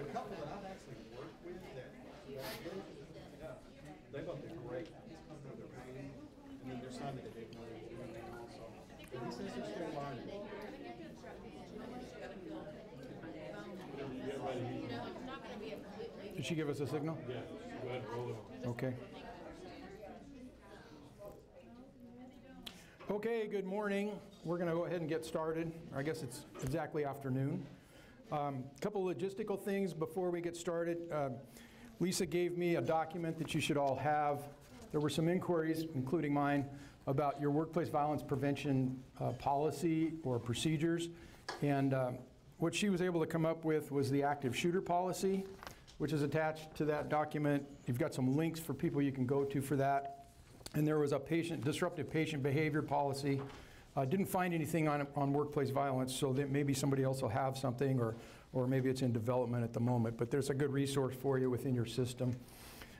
The couple that I've actually worked with they both did great. He's coming over their pain, and then there's some that they didn't know they were doing that also. But he says they're still learning. Did she give us a signal? Yeah. Go ahead, roll it. Okay. Okay, good morning. We're going to go ahead and get started. I guess it's exactly afternoon. A couple logistical things before we get started. Lisa gave me a document that you should all have. There were some inquiries, including mine, about your workplace violence prevention policy or procedures. And what she was able to come up with was the active shooter policy, which is attached to that document. You've got some links for people you can go to for that. And there was a disruptive patient behavior policy. Didn't find anything on workplace violence, so that maybe somebody else will have something, or maybe it's in development at the moment. But there's a good resource for you within your system.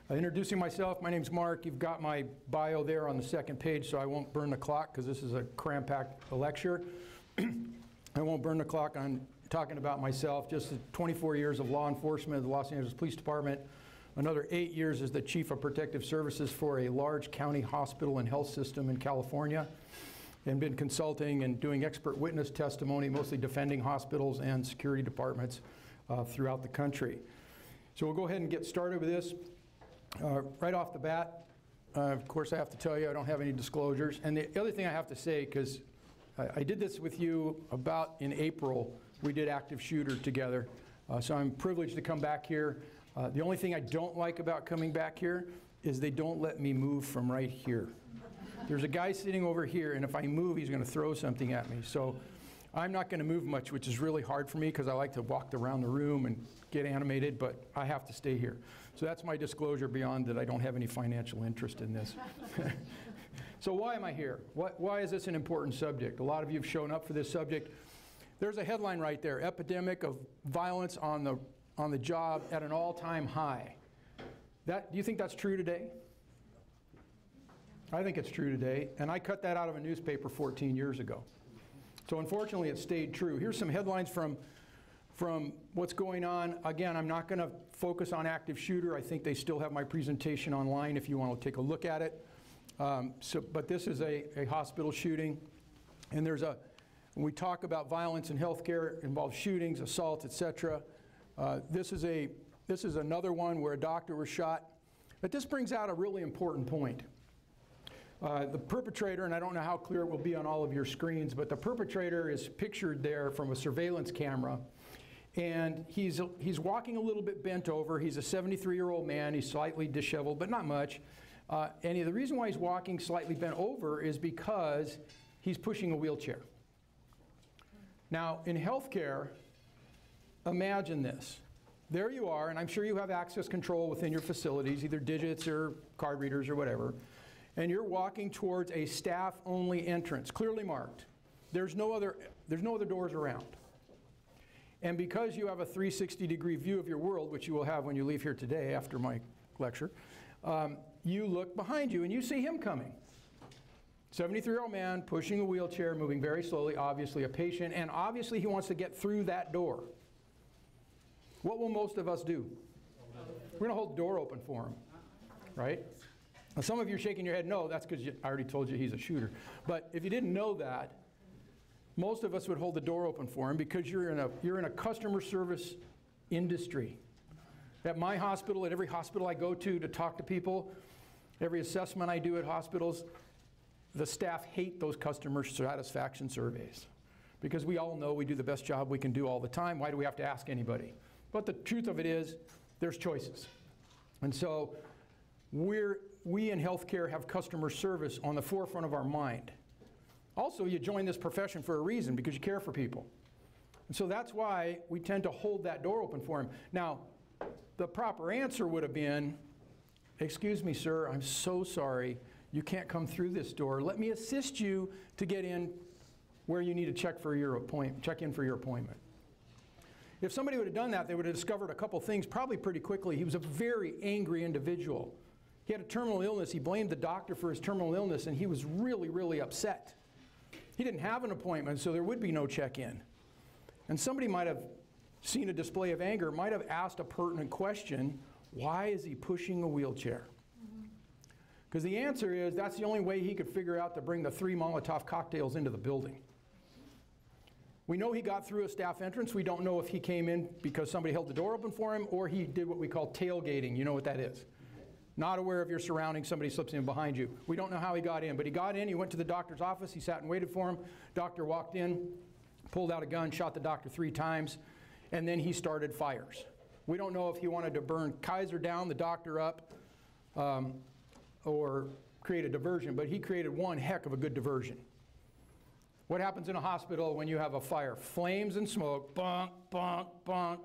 Introducing myself, my name's Mark. You've got my bio there on the second page, so I won't burn the clock because this is a cram-packed lecture. I won't burn the clock on talking about myself. Just 24 years of law enforcement at the Los Angeles Police Department. Another 8 years as the Chief of Protective Services for a large county hospital and health system in California. And been consulting and doing expert witness testimony, mostly defending hospitals and security departments throughout the country. So we'll go ahead and get started with this. Right off the bat, of course I have to tell you I don't have any disclosures. And the other thing I have to say, because I did this with you about in April, we did active shooter together. So I'm privileged to come back here. The only thing I don't like about coming back here is they don't let me move from right here. There's a guy sitting over here, and if I move, he's going to throw something at me. So I'm not going to move much, which is really hard for me because I like to walk around the room and get animated, but I have to stay here. So that's my disclosure beyond that I don't have any financial interest in this. So why am I here? Why is this an important subject? A lot of you have shown up for this subject. There's a headline right there, Epidemic of Violence on the Job at an All-Time High. Do you think that's true today? I think it's true today, and I cut that out of a newspaper 14 years ago. So unfortunately, it stayed true. Here's some headlines from what's going on. Again, I'm not going to focus on active shooter. I think they still have my presentation online if you want to take a look at it. But this is a hospital shooting, and when we talk about violence in healthcare, it involves shootings, assaults, etc. This is another one where a doctor was shot. But this brings out a really important point. The perpetrator, and I don't know how clear it will be on all of your screens, but the perpetrator is pictured there from a surveillance camera. And he's walking a little bit bent over. He's a 73-year-old man. He's slightly disheveled, but not much. And the reason why he's walking slightly bent over is because he's pushing a wheelchair. Now, in healthcare, imagine this. There you are, and I'm sure you have access control within your facilities, either digits or card readers or whatever. And you're walking towards a staff-only entrance, clearly marked. There's no other doors around. And because you have a 360-degree view of your world, which you will have when you leave here today after my lecture, you look behind you and you see him coming. 73-year-old man pushing a wheelchair, moving very slowly, obviously a patient, and obviously he wants to get through that door. What will most of us do? We're going to hold the door open for him, right? Now, some of you are shaking your head, no, that's because I already told you he's a shooter. But if you didn't know that, most of us would hold the door open for him because you're in a customer service industry. At my hospital, at every hospital I go to talk to people, every assessment I do at hospitals, the staff hate those customer satisfaction surveys because we all know we do the best job we can do all the time. Why do we have to ask anybody? But the truth of it is, there's choices. And so we in healthcare have customer service on the forefront of our mind. Also, you join this profession for a reason, because you care for people. And so that's why we tend to hold that door open for him. Now, the proper answer would have been, excuse me, sir, I'm so sorry. You can't come through this door. Let me assist you to get in where you need to check in for your appointment. If somebody would have done that, they would have discovered a couple things probably pretty quickly. He was a very angry individual. He had a terminal illness. He blamed the doctor for his terminal illness, and he was really, really upset. He didn't have an appointment, so there would be no check-in. And somebody might have seen a display of anger, might have asked a pertinent question, why is he pushing a wheelchair? Because the answer is that's the only way he could figure out to bring the 3 Molotov cocktails into the building. We know he got through a staff entrance. We don't know if he came in because somebody held the door open for him or he did what we call tailgating. You know what that is. Not aware of your surroundings, somebody slips in behind you. We don't know how he got in, but he got in, he went to the doctor's office, he sat and waited for him. Doctor walked in, pulled out a gun, shot the doctor 3 times, and then he started fires. We don't know if he wanted to burn Kaiser down, the doctor up, or create a diversion, but he created one heck of a good diversion. What happens in a hospital when you have a fire? Flames and smoke, bonk, bonk, bonk.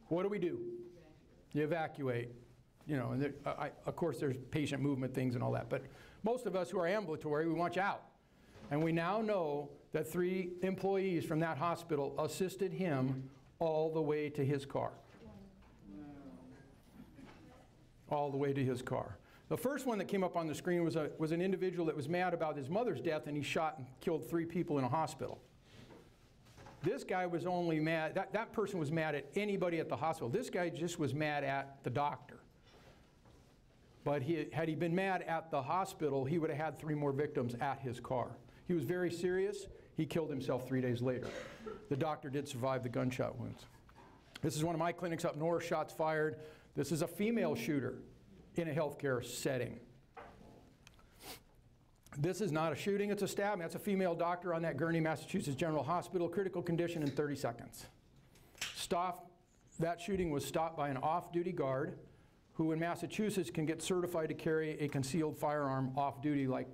What do? You evacuate. You know, and of course there's patient movement things and all that, but most of us who are ambulatory, we want you out. And we now know that 3 employees from that hospital assisted him all the way to his car. All the way to his car. The first one that came up on the screen was an individual that was mad about his mother's death, and he shot and killed 3 people in a hospital. This guy was only mad, that person was mad at anybody at the hospital. This guy just was mad at the doctor. But had he been mad at the hospital, he would have had 3 more victims at his car. He was very serious. He killed himself 3 days later. The doctor did survive the gunshot wounds. This is one of my clinics up north, shots fired. This is a female shooter in a healthcare setting. This is not a shooting, it's a stabbing. That's a female doctor on that Gurney, Massachusetts General Hospital, critical condition in 30 seconds. That shooting was stopped by an off-duty guard who in Massachusetts can get certified to carry a concealed firearm off-duty, like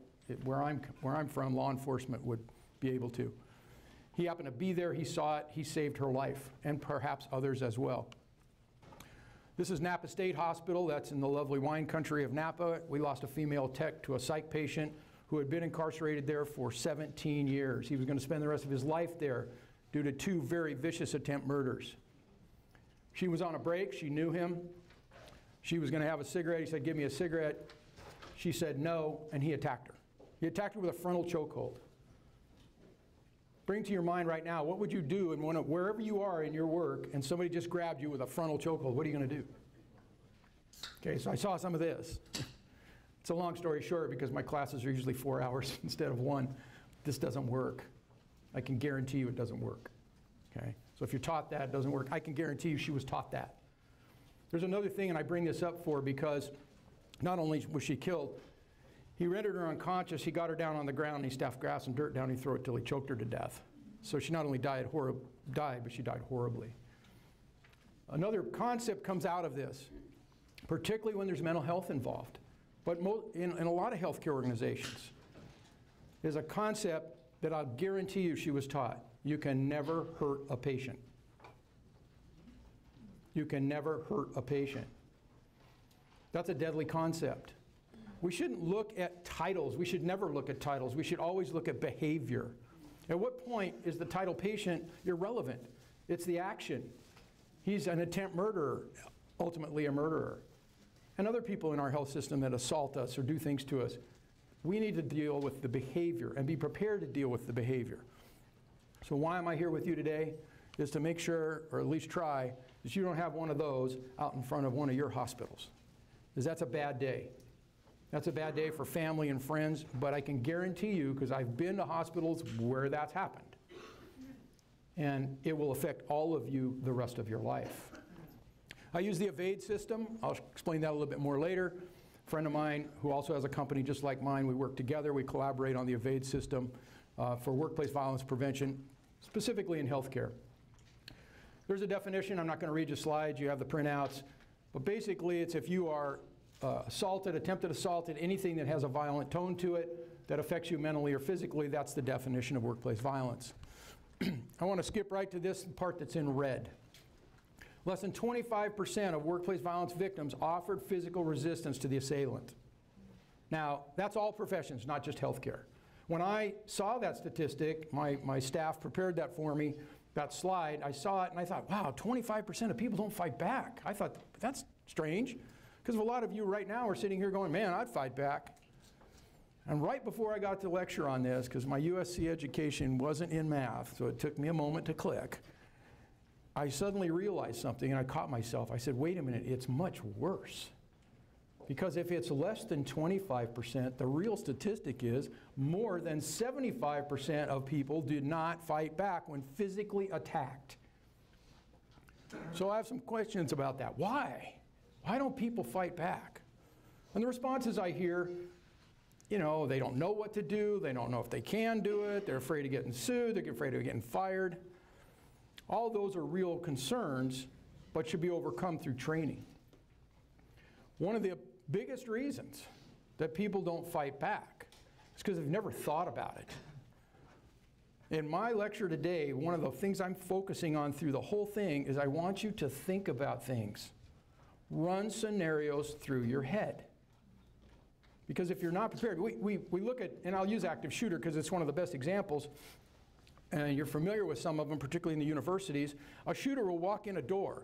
where I'm from, law enforcement would be able to. He happened to be there, he saw it, he saved her life, and perhaps others as well. This is Napa State Hospital, that's in the lovely wine country of Napa. We lost a female tech to a psych patient who had been incarcerated there for 17 years. He was going to spend the rest of his life there due to 2 very vicious attempt murders. She was on a break, she knew him. She was going to have a cigarette, he said, give me a cigarette. She said no, and he attacked her. He attacked her with a frontal chokehold. Bring to your mind right now, what would you do wherever you are in your work and somebody just grabbed you with a frontal chokehold? What are you going to do? Okay, so I saw some of this. It's a long story short because my classes are usually 4 hours instead of 1. This doesn't work. I can guarantee you it doesn't work. Okay, so if you're taught that, it doesn't work. I can guarantee you she was taught that. There's another thing, and I bring this up for because not only was she killed, he rendered her unconscious, he got her down on the ground, and he stuffed grass and dirt down, and he threw it till he choked her to death. So she not only died, but she died horribly. Another concept comes out of this, particularly when there's mental health involved, but in a lot of healthcare organizations. There's a concept that I'll guarantee you she was taught. You can never hurt a patient. You can never hurt a patient. That's a deadly concept. We shouldn't look at titles. We should never look at titles. We should always look at behavior. At what point is the title patient irrelevant? It's the action. He's an attempt murderer, ultimately a murderer. And other people in our health system that assault us or do things to us, we need to deal with the behavior and be prepared to deal with the behavior. So why am I here with you today? Is to make sure, or at least try, that you don't have one of those out in front of one of your hospitals. Because that's a bad day. That's a bad day for family and friends, but I can guarantee you, because I've been to hospitals where that's happened, and it will affect all of you the rest of your life. I use the AVADE system. I'll explain that a little bit more later. A friend of mine who also has a company just like mine, we work together, we collaborate on the AVADE system for workplace violence prevention, specifically in healthcare. There's a definition. I'm not going to read you slides. You have the printouts. But basically, it's if you are assaulted, attempted assaulted, anything that has a violent tone to it that affects you mentally or physically, that's the definition of workplace violence. I want to skip right to this part that's in red. Less than 25% of workplace violence victims offered physical resistance to the assailant. Now, that's all professions, not just healthcare. When I saw that statistic, my staff prepared that for me, that slide, I saw it and I thought, wow, 25% of people don't fight back. I thought, that's strange, because a lot of you right now are sitting here going, man, I'd fight back. And right before I got to lecture on this, because my USC education wasn't in math, so it took me a moment to click, I suddenly realized something, and I caught myself. I said, wait a minute, it's much worse. Because if it's less than 25%, the real statistic is more than 75% of people did not fight back when physically attacked. So I have some questions about that. Why? Why don't people fight back? And the responses I hear, you know, they don't know what to do, they don't know if they can do it, they're afraid of getting sued, they're afraid of getting fired. All those are real concerns, but should be overcome through training. One of the biggest reasons that people don't fight back is because they've never thought about it. In my lecture today, one of the things I'm focusing on through the whole thing is I want you to think about things. Run scenarios through your head. Because if you're not prepared, we look at, and I'll use active shooter because it's one of the best examples, and you're familiar with some of them, particularly in the universities. A shooter will walk in a door.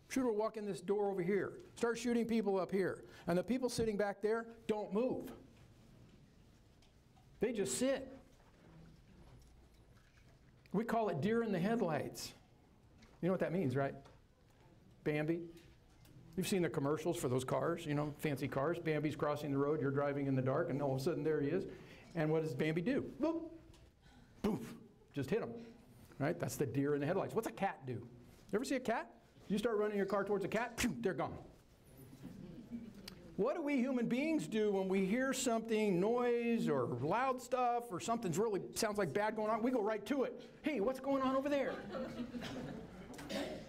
Shooter will walk in this door over here, start shooting people up here, and the people sitting back there don't move. They just sit. We call it deer in the headlights. You know what that means, right? Bambi. You've seen the commercials for those cars, you know, fancy cars. Bambi's crossing the road, you're driving in the dark, and all of a sudden there he is. And what does Bambi do? Boop, poof, just hit him, right? That's the deer in the headlights. What's a cat do? You ever see a cat? You start running your car towards a cat, they're gone. What do we human beings do when we hear something, noise or loud stuff or something's really sounds like bad going on? We go right to it. Hey, what's going on over there?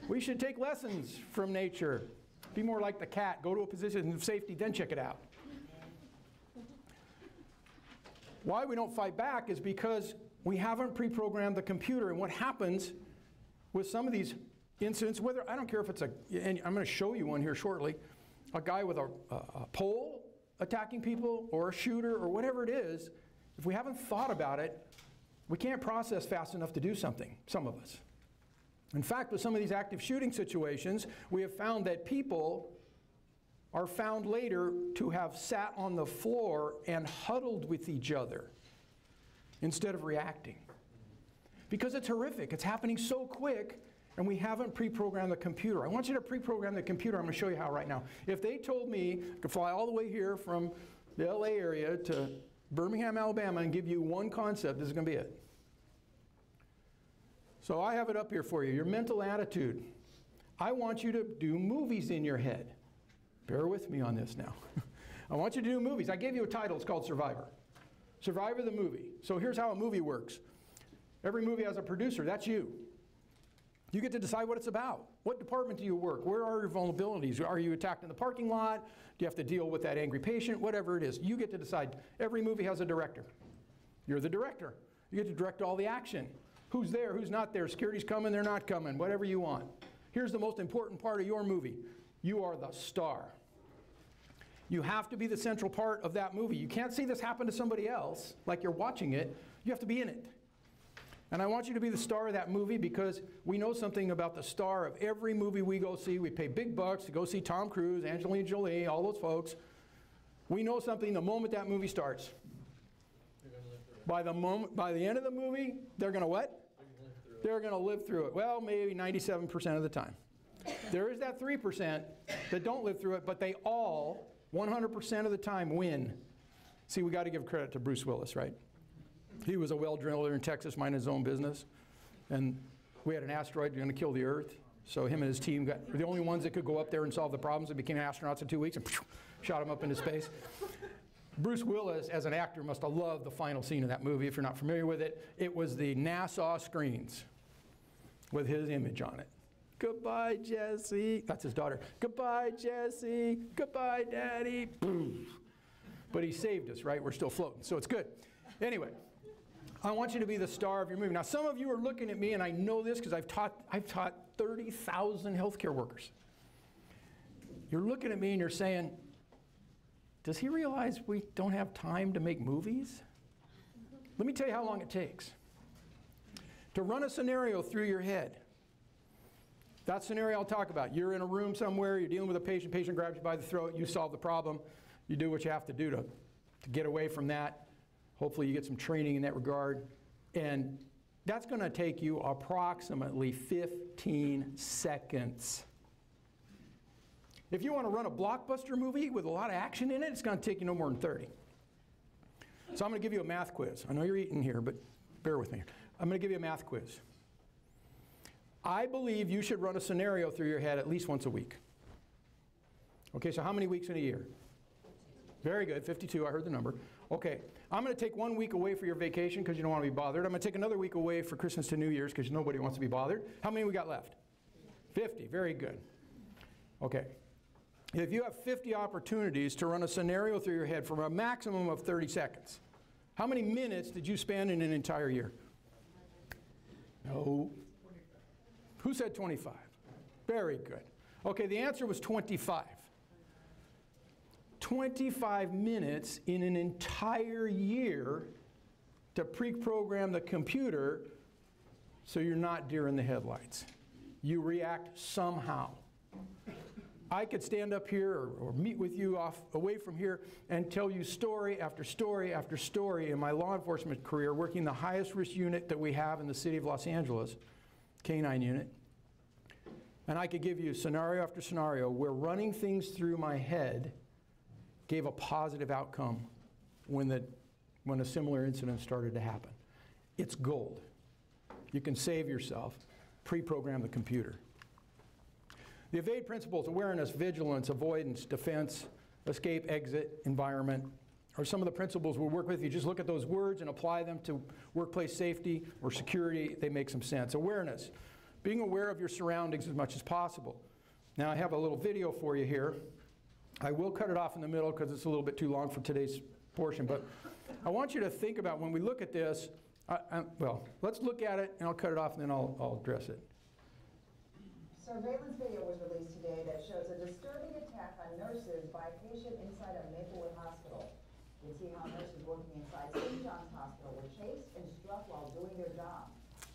We should take lessons from nature. Be more like the cat. Go to a position of safety, then check it out. Why we don't fight back is because we haven't pre-programmed the computer. And what happens with some of these incidents, whether, I don't care if it's and I'm going to show you one here shortly, a guy with a pole attacking people or a shooter or whatever it is, if we haven't thought about it, we can't process fast enough to do something, some of us. In fact, with some of these active shooting situations, we have found that people are found later to have sat on the floor and huddled with each other instead of reacting. Because it's horrific. It's happening so quick, and we haven't pre-programmed the computer. I want you to pre-program the computer. I'm going to show you how right now. If they told me I could fly all the way here from the LA area to Birmingham, Alabama, and give you one concept, this is going to be it. So I have it up here for you, your mental attitude. I want you to do movies in your head. Bear with me on this now. I want you to do movies. I gave you a title. It's called Survivor. Survivor the movie. So here's how a movie works. Every movie has a producer. That's you. You get to decide what it's about. What department do you work? Where are your vulnerabilities? Are you attacked in the parking lot? Do you have to deal with that angry patient? Whatever it is, you get to decide. Every movie has a director. You're the director. You get to direct all the action. Who's there? Who's not there? Security's coming, they're not coming, whatever you want. Here's the most important part of your movie. You are the star. You have to be the central part of that movie. You can't see this happen to somebody else, like you're watching it. You have to be in it. And I want you to be the star of that movie because we know something about the star of every movie we go see. We pay big bucks to go see Tom Cruise, Angelina Jolie, all those folks. We know something the moment that movie starts. By the end of the movie, they're going to what? They're going to live through it. Well, maybe 97% of the time. There is that 3% that don't live through it, but they all, 100% of the time, win. See, we got to give credit to Bruce Willis, right? He was a well driller in Texas, minding his own business. And we had an asteroid going to kill the Earth. So him and his team were the only ones that could go up there and solve the problems. They became astronauts in 2 weeks and shot him up into space. Bruce Willis, as an actor, must have loved the final scene of that movie. If you're not familiar with it, it was the NASA screens with his image on it. Goodbye, Jesse. That's his daughter. Goodbye, Jesse. Goodbye, Daddy. Boom. But he saved us, right? We're still floating, so it's good. Anyway, I want you to be the star of your movie. Now, some of you are looking at me, and I know this because I've taught 30,000 healthcare workers. You're looking at me and you're saying, does he realize we don't have time to make movies? Let me tell you how long it takes. To run a scenario through your head. That scenario I'll talk about. You're in a room somewhere, you're dealing with a patient grabs you by the throat, you solve the problem, you do what you have to do to get away from that. Hopefully you get some training in that regard. And That's going to take you approximately 15 seconds. If you want to run a blockbuster movie with a lot of action in it, it's going to take you no more than 30. So I'm going to give you a math quiz. I know you're eating here, but bear with me. I'm going to give you a math quiz. I believe you should run a scenario through your head at least once a week. Okay, so how many weeks in a year? Very good, 52, I heard the number. Okay, I'm going to take 1 week away for your vacation because you don't want to be bothered. I'm going to take another week away for Christmas to New Year's because nobody wants to be bothered. How many we got left? 50, very good. Okay, if you have 50 opportunities to run a scenario through your head for a maximum of 30 seconds, how many minutes did you spend in an entire year? No. Who said 25? Very good. Okay, the answer was 25. 25 minutes in an entire year to pre-program the computer so you're not deer in the headlights. You react somehow. I could stand up here or meet with you away from here and tell you story after story after story in my law enforcement career, working the highest risk unit that we have in the city of Los Angeles, K-9 unit. And I could give you scenario after scenario where running things through my head gave a positive outcome when a similar incident started to happen. It's gold. You can save yourself, pre-program the computer. The AVADE Principles, awareness, vigilance, avoidance, defense, escape, exit, environment, are some of the principles we'll work with. You just look at those words and apply them to workplace safety or security, they make some sense. Awareness, being aware of your surroundings as much as possible. Now I have a little video for you here. I will cut it off in the middle because it's a little bit too long for today's portion, but I want you to think about when we look at this, well, let's look at it and I'll cut it off and then I'll address it. Surveillance video was released today that shows a disturbing attack on nurses by a patient inside a Maplewood hospital. You can see how nurses working inside St. John's Hospital were chased and struck while doing their job.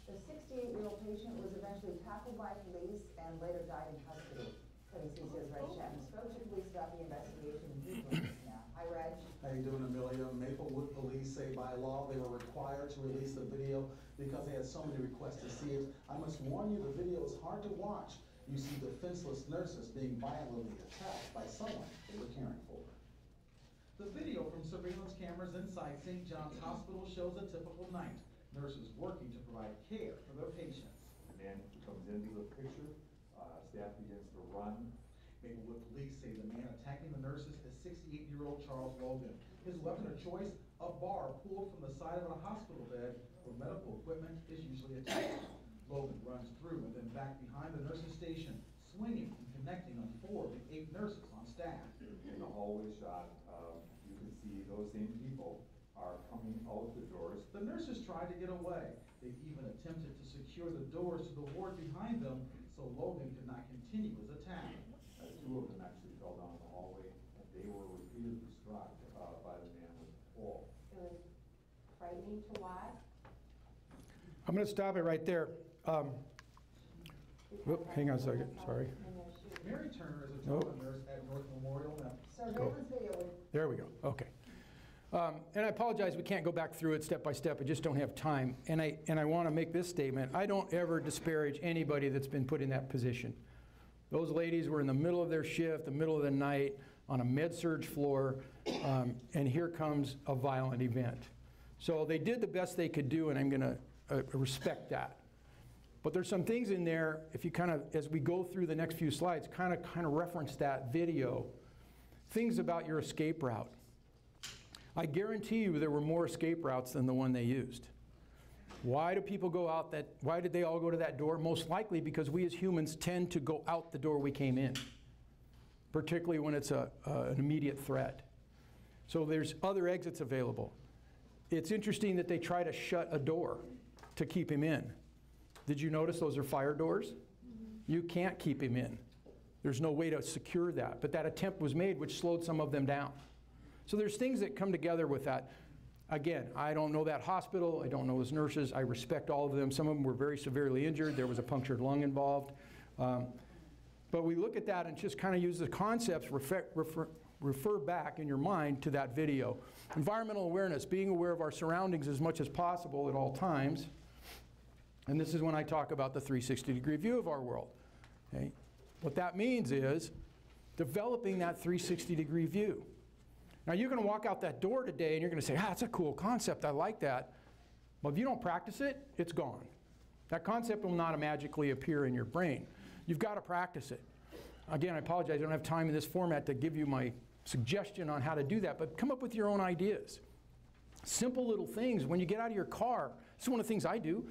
The 68-year-old patient was eventually tackled by police and later died in custody. KBC's Reg Chapman spoke to police about the investigation and Vigilance now. Hi, Reg. How you doing, Amelia? Maplewood police say by law they were required to release the video because they had so many requests to see it. I must warn you, the video is hard to watch. You see defenseless nurses being violently attacked by someone they were caring for. The video from surveillance cameras inside St. John's Hospital shows a typical night. Nurses working to provide care for their patients. The man comes into the picture, staff begins to run. Maplewood police say the man attacking the nurses is 68-year-old Charles Logan. His weapon of choice, a bar pulled from the side of a hospital bed where medical equipment is usually attached. Logan runs through and then back behind the nurses' station, swinging and connecting on 4 of the 8 nurses on staff. In the hallway shot, you can see those same people are coming out the doors. The nurses tried to get away. They even attempted to secure the doors to the ward behind them so Logan could not continue his attack. 2 of them actually fell down the hallway, and they were repeatedly struck by the man with the pole. It was frightening to watch. I'm going to stop it right there. Hang on a second, sorry. Mary Turner is a trauma nurse at North Memorial. Surveillance video was There we go, okay. And I apologize, we can't go back through it step by step, I just don't have time. And I want to make this statement, I don't ever disparage anybody that's been put in that position. Those ladies were in the middle of their shift, the middle of the night, on a med-surg floor, and here comes a violent event. So they did the best they could do, and I'm going to respect that. But there's some things in there, if you kind of, as we go through the next few slides, kind of reference that video, things about your escape route. I guarantee you there were more escape routes than the one they used. Why do people go out that, why did they all go to that door? Most likely because we as humans tend to go out the door we came in, particularly when it's an immediate threat. So there's other exits available. It's interesting that they try to shut a door to keep him in. Did you notice those are fire doors? You can't keep him in. There's no way to secure that, but that attempt was made, which slowed some of them down. So there's things that come together with that. Again, I don't know that hospital, I don't know those nurses, I respect all of them. Some of them were very severely injured, there was a punctured lung involved. But we look at that and just kind of use the concepts, refer back in your mind to that video. Environmental awareness, being aware of our surroundings as much as possible at all times. And this is when I talk about the 360-degree view of our world. Okay? What that means is developing that 360-degree view. Now you're going to walk out that door today and you're going to say, that's a cool concept, I like that. Well, if you don't practice it, it's gone. That concept will not magically appear in your brain. You've got to practice it. Again, I apologize, I don't have time in this format to give you my suggestion on how to do that, but come up with your own ideas. Simple little things. When you get out of your car, this is one of the things I do.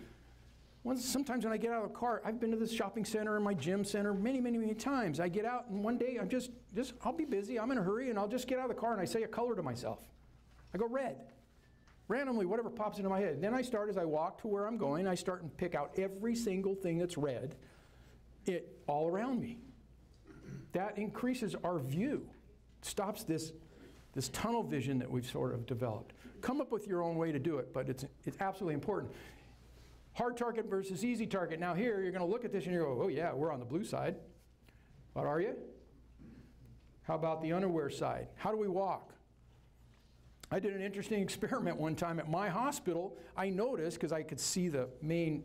Sometimes when I get out of the car, I've been to this shopping center and my gym center many, many, many times. I get out and one day I'm I'll be busy, I'm in a hurry, and I'll just get out of the car and I say a color to myself. I go red. Randomly, whatever pops into my head. Then I start, as I walk to where I'm going, I start and pick out every single thing that's red, all around me. That increases our view. Stops this tunnel vision that we've sort of developed. Come up with your own way to do it, but it's absolutely important. Hard target versus easy target. Now here, you're going to look at this and you go, oh yeah, we're on the blue side. But are you? How about the unaware side? How do we walk? I did an interesting experiment one time at my hospital. I noticed, because I could see the main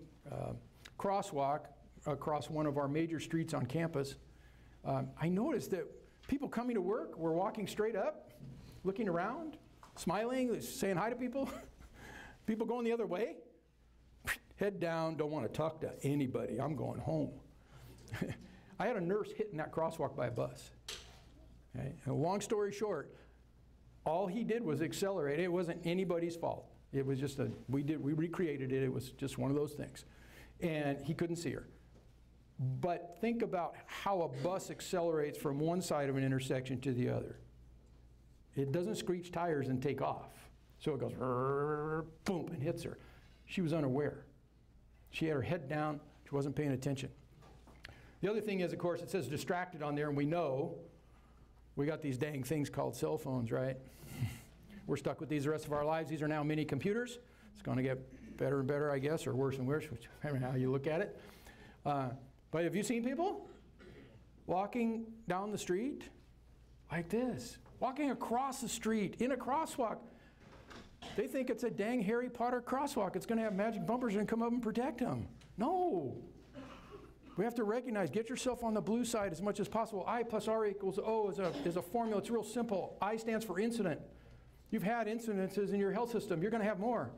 crosswalk across one of our major streets on campus, I noticed that people coming to work were walking straight up, looking around, smiling, saying hi to people. People going the other way, head down, don't want to talk to anybody. I'm going home. I had a nurse hit in that crosswalk by a bus. Okay? And long story short, all he did was accelerate. It wasn't anybody's fault. It was just we recreated it. It was just one of those things. And he couldn't see her. But think about how a bus accelerates from one side of an intersection to the other. It doesn't screech tires and take off. So it goes, boom, and hits her. She was unaware. She had her head down. She wasn't paying attention. The other thing is, of course, it says distracted on there, and we know we got these dang things called cell phones, right? We're stuck with these the rest of our lives. These are now mini computers. It's going to get better and better, I guess, or worse and worse, whichever how you look at it. But have you seen people walking down the street like this? Walking across the street in a crosswalk. They think it's a dang Harry Potter crosswalk. It's going to have magic bumpers and come up and protect them. No. We have to recognize, get yourself on the blue side as much as possible. I plus R equals O is a formula. It's real simple. I stands for incident. You've had incidences in your health system. You're going to have more.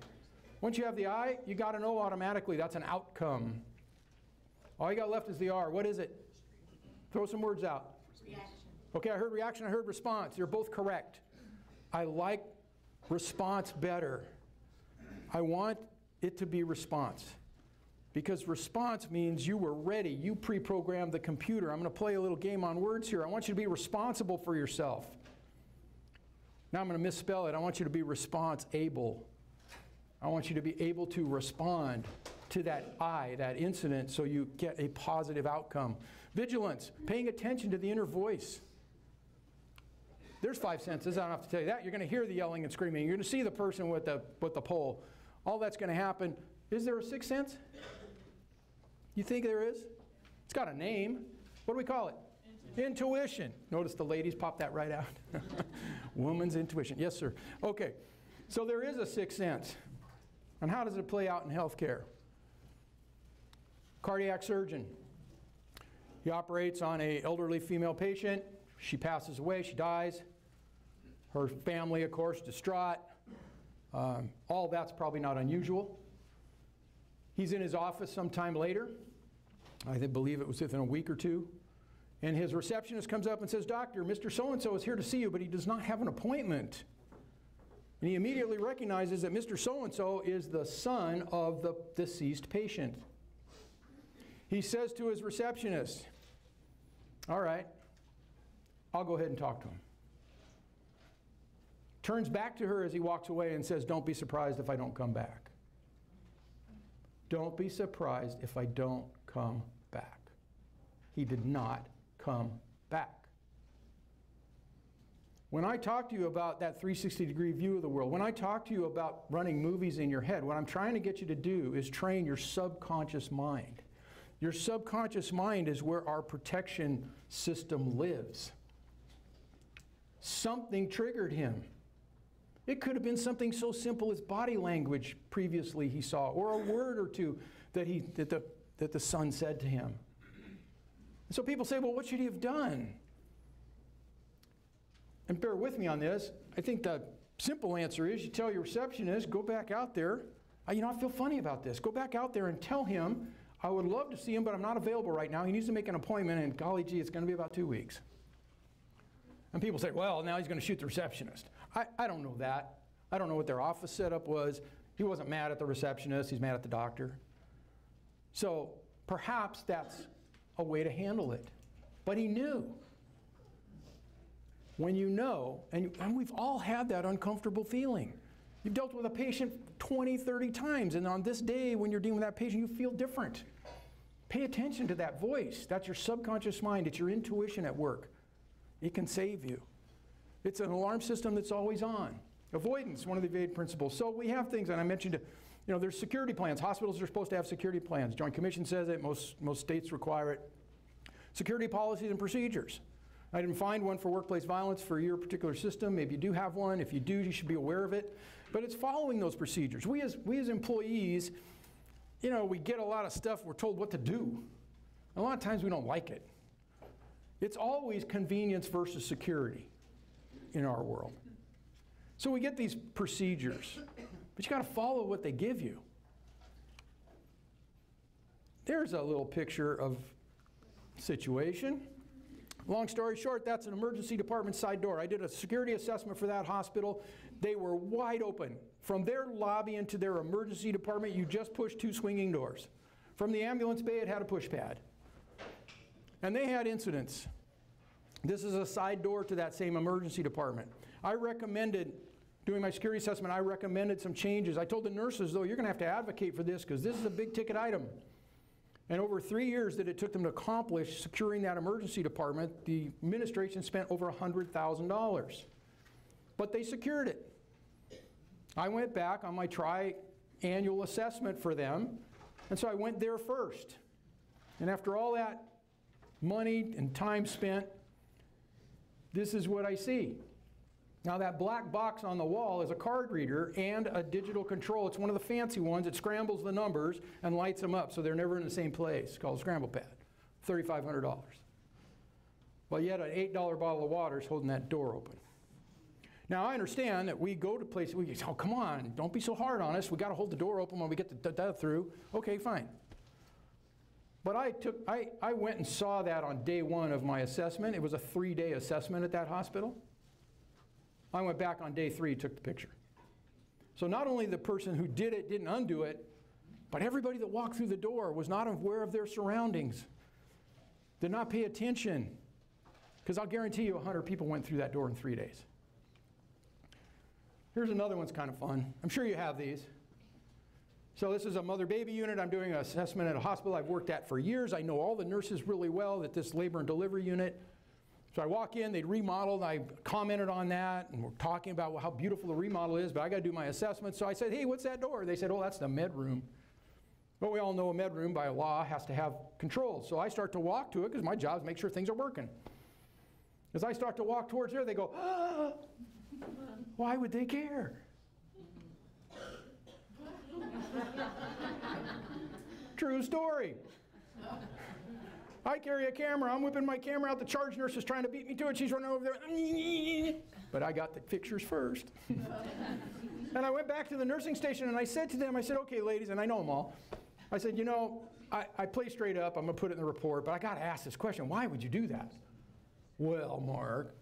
Once you have the I, you got an O automatically. That's an outcome. All you got left is the R. What is it? Throw some words out. Reaction. Okay, I heard reaction, I heard response. You're both correct. I like response better. I want it to be response. Because response means you were ready. You pre-programmed the computer. I'm going to play a little game on words here. I want you to be responsible for yourself. Now I'm going to misspell it. I want you to be response-able. I want you to be able to respond to that that incident, so you get a positive outcome. Vigilance, paying attention to the inner voice. There's 5 senses. I don't have to tell you that. You're going to hear the yelling and screaming. You're going to see the person with the pole. All that's going to happen. Is there a 6th sense? You think there is? It's got a name. What do we call it? Intuition. Notice the ladies pop that right out. Woman's intuition. Yes, sir. Okay. So there is a 6th sense. And how does it play out in healthcare? Cardiac surgeon. He operates on an elderly female patient. She passes away. She dies. Her family, of course, distraught. All that's probably not unusual. He's in his office sometime later. I believe it was within a week or two. And his receptionist comes up and says, "Doctor, Mr. So-and-so is here to see you, but he does not have an appointment." And he immediately recognizes that Mr. So-and-so is the son of the deceased patient. He says to his receptionist, "All right, I'll go ahead and talk to him." Turns back to her as he walks away and says, "Don't be surprised if I don't come back. Don't be surprised if I don't come back." He did not come back. When I talk to you about that 360-degree view of the world, when I talk to you about running movies in your head, what I'm trying to get you to do is train your subconscious mind. Your subconscious mind is where our protection system lives. Something triggered him. It could have been something so simple as body language previously he saw, or a word or two that the son said to him. And so people say, well, what should he have done? And bear with me on this. I think the simple answer is you tell your receptionist, go back out there. I feel funny about this. Go back out there and tell him, I would love to see him, but I'm not available right now. He needs to make an appointment, and golly gee, it's going to be about 2 weeks. And people say, well, now he's going to shoot the receptionist. I don't know that. I don't know what their office setup was. He wasn't mad at the receptionist. He's mad at the doctor. So perhaps that's a way to handle it. But he knew. When you know, and we've all had that uncomfortable feeling. You've dealt with a patient 20, 30 times, and on this day when you're dealing with that patient, you feel different. Pay attention to that voice. That's your subconscious mind. It's your intuition at work. It can save you. It's an alarm system that's always on. Avoidance, one of the AVADE principles. So we have things, and I mentioned, there's security plans. Hospitals are supposed to have security plans. Joint Commission says it. Most states require it. Security policies and procedures. I didn't find one for workplace violence for your particular system. Maybe you do have one. If you do, you should be aware of it. But it's following those procedures. We as employees, we get a lot of stuff. We're told what to do. A lot of times we don't like it. It's always convenience versus security in our world. So we get these procedures, but you got to follow what they give you. There's a little picture of situation. Long story short, that's an emergency department side door. I did a security assessment for that hospital. They were wide open. From their lobby into their emergency department, you just push 2 swinging doors. From the ambulance bay, it had a push pad. And they had incidents. This is a side door to that same emergency department. I recommended, doing my security assessment, I recommended some changes. I told the nurses, though, you're going to have to advocate for this because this is a big ticket item. And over 3 years that it took them to accomplish securing that emergency department, the administration spent over $100,000. But they secured it. I went back on my tri-annual assessment for them, and so I went there first. And after all that money and time spent, this is what I see. Now that black box on the wall is a card reader and a digital control. It's one of the fancy ones. It scrambles the numbers and lights them up so they're never in the same place. It's called a scramble pad. $3,500. Well, yet an $8 bottle of water is holding that door open. Now I understand that we go to places, we say, oh come on, don't be so hard on us. We got to hold the door open when we get the through. Okay, fine. But I went and saw that on day 1 of my assessment. It was a 3-day assessment at that hospital. I went back on day 3, took the picture. So not only the person who did it didn't undo it, but everybody that walked through the door was not aware of their surroundings, did not pay attention. Because I'll guarantee you 100 people went through that door in 3 days. Here's another one's kind of fun. I'm sure you have these. So this is a mother-baby unit. I'm doing an assessment at a hospital I've worked at for years. I know all the nurses really well at this labor and delivery unit. So I walk in, they'd remodeled, I commented on that, and we're talking about how beautiful the remodel is, but I got to do my assessment. So I said, hey, what's that door? They said, oh, that's the med room. But we all know a med room by law has to have controls. So I start to walk to it because my job is to make sure things are working. As I start to walk towards there, they go, ah, why would they care? True story. I carry a camera. I'm whipping my camera out. The charge nurse is trying to beat me to it. She's running over there. But I got the pictures first. And I went back to the nursing station and I said to them, I said, okay, ladies, and I know them all. I said, I play straight up. I'm going to put it in the report, but I got to ask this question. Why would you do that? Well, Mark,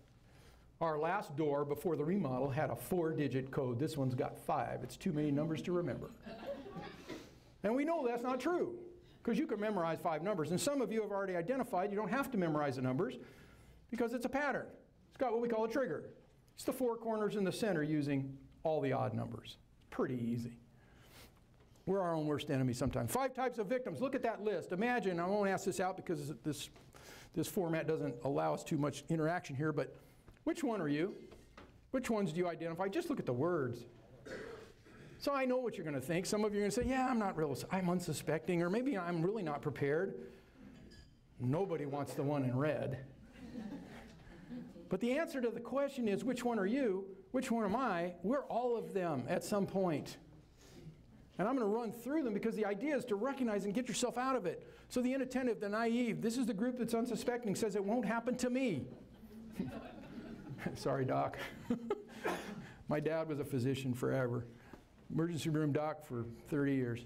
our last door before the remodel had a 4-digit code. This one's got 5. It's too many numbers to remember. And we know that's not true. Because you can memorize 5 numbers. And some of you have already identified you don't have to memorize the numbers because it's a pattern. It's got what we call a trigger. It's the 4 corners in the center using all the odd numbers. Pretty easy. We're our own worst enemy sometimes. 5 types of victims. Look at that list. Imagine, I won't ask this out because this format doesn't allow us too much interaction here, but which one are you? Which ones do you identify? Just look at the words. So I know what you're going to think. Some of you are going to say, yeah, I'm unsuspecting, or maybe I'm really not prepared. Nobody wants the one in red. But the answer to the question is, which one are you? Which one am I? We're all of them at some point. And I'm going to run through them because the idea is to recognize and get yourself out of it. So the inattentive, the naive, this is the group that's unsuspecting, says it won't happen to me. Sorry, doc. My dad was a physician forever. Emergency room doc for 30 years.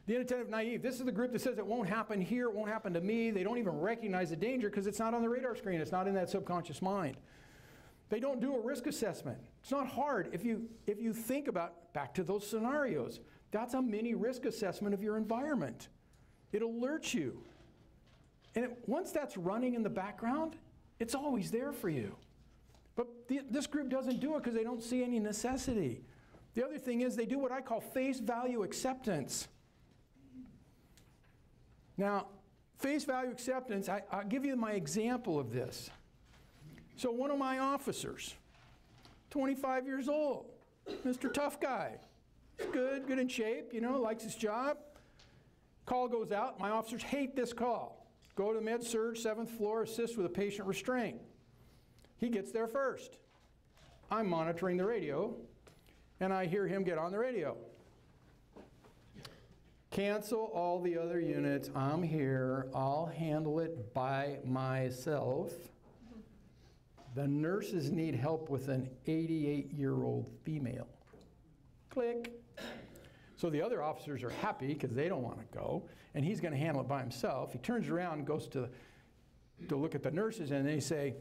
The inattentive, naive, this is the group that says it won't happen here, it won't happen to me. They don't even recognize the danger because it's not on the radar screen. It's not in that subconscious mind. They don't do a risk assessment. It's not hard. If you think about, back to those scenarios, that's a mini risk assessment of your environment. It alerts you. And once that's running in the background, it's always there for you. But this group doesn't do it because they don't see any necessity. The other thing is they do what I call face value acceptance. Now, face value acceptance, I'll give you my example of this. So one of my officers, 25 years old, Mr. Tough Guy, good in shape, you know, likes his job. Call goes out. My officers hate this call. Go to med-surg, 7th floor, assist with a patient restraint. He gets there first. I'm monitoring the radio, and I hear him get on the radio. Cancel all the other units. I'm here. I'll handle it by myself. The nurses need help with an 88-year-old female. Click. So the other officers are happy because they don't want to go, and he's going to handle it by himself. He turns around and goes to look at the nurses, and they say,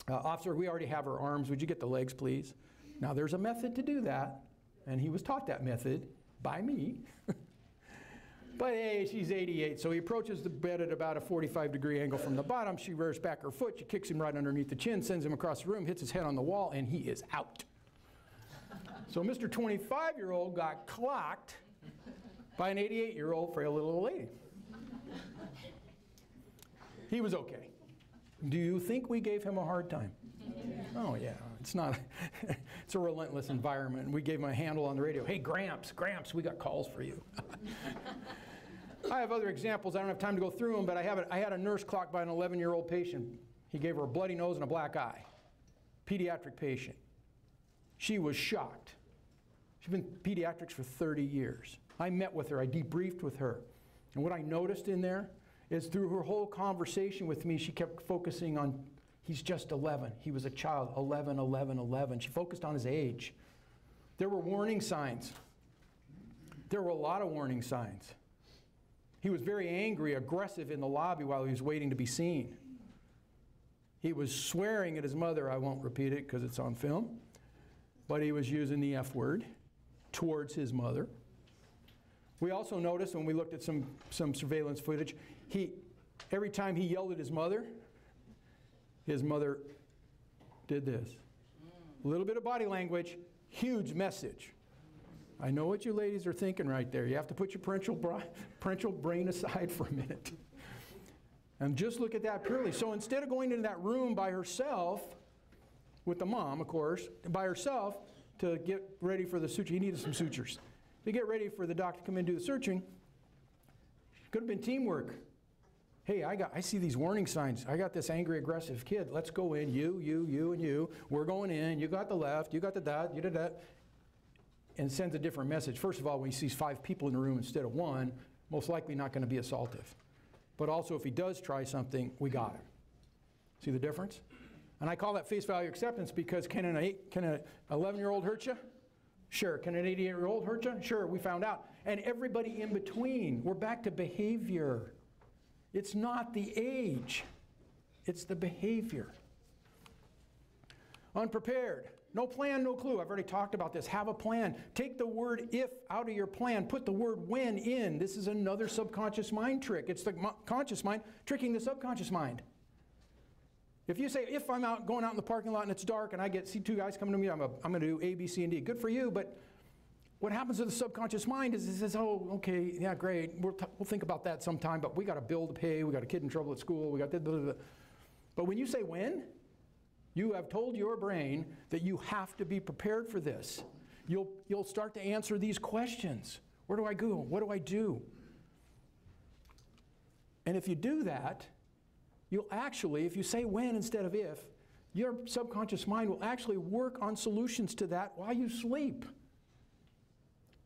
officer, we already have her arms. Would you get the legs, please? Now, there's a method to do that, and he was taught that method by me. But hey, she's 88, so he approaches the bed at about a 45-degree angle from the bottom. She rears back her foot. She kicks him right underneath the chin, sends him across the room, hits his head on the wall, and he is out. So Mr. 25-year-old got clocked by an 88-year-old frail little old lady. He was okay. Do you think we gave him a hard time? Oh, yeah. It's not. It's a relentless environment. We gave him a handle on the radio. Hey, Gramps, we got calls for you. I have other examples. I don't have time to go through them, but I had a nurse clocked by an 11-year-old patient. He gave her a bloody nose and a black eye. Pediatric patient. She was shocked. She's been in pediatrics for 30 years. I met with her. I debriefed with her. And what I noticed in there is through her whole conversation with me, she kept focusing on, he's just 11. He was a child, 11, 11, 11. She focused on his age. There were warning signs. There were a lot of warning signs. He was very angry, aggressive in the lobby while he was waiting to be seen. He was swearing at his mother. I won't repeat it because it's on film. But he was using the F word towards his mother. We also noticed when we looked at some surveillance footage, every time he yelled at his mother did this. A little bit of body language, huge message. I know what you ladies are thinking right there. You have to put your parental brain aside for a minute. And just look at that purely. So instead of going into that room by herself, with the mom, of course, by herself to get ready for the suture, he needed some sutures. To get ready for the doctor to come in and do the searching, could have been teamwork. Hey, I see these warning signs. I got this angry, aggressive kid. Let's go in, you, and you. We're going in. You got the left. You got the that. You did that. And sends a different message. First of all, when he sees 5 people in the room instead of 1, most likely not going to be assaultive. But also, if he does try something, we got him. See the difference? And I call that face value acceptance because can an 11-year-old hurt you? Sure. Can an 88-year-old hurt you? Sure, we found out. And everybody in between. We're back to behavior. It's not the age. It's the behavior. Unprepared. No plan, no clue. I've already talked about this. Have a plan. Take the word if out of your plan. Put the word when in. This is another subconscious mind trick. It's the conscious mind tricking the subconscious mind. If you say, if I'm going out in the parking lot and it's dark and I see 2 guys coming to me, I'm going to do A, B, C, and D. Good for you, but what happens to the subconscious mind is it says, oh, okay, yeah, great. We'll think about that sometime, but we got a bill to pay. We got a kid in trouble at school. We got blah, blah, blah. But when you say when, you have told your brain that you have to be prepared for this. You'll start to answer these questions. Where do I go? What do I do? And if you do that, you'll actually, if you say when instead of if, your subconscious mind will actually work on solutions to that while you sleep.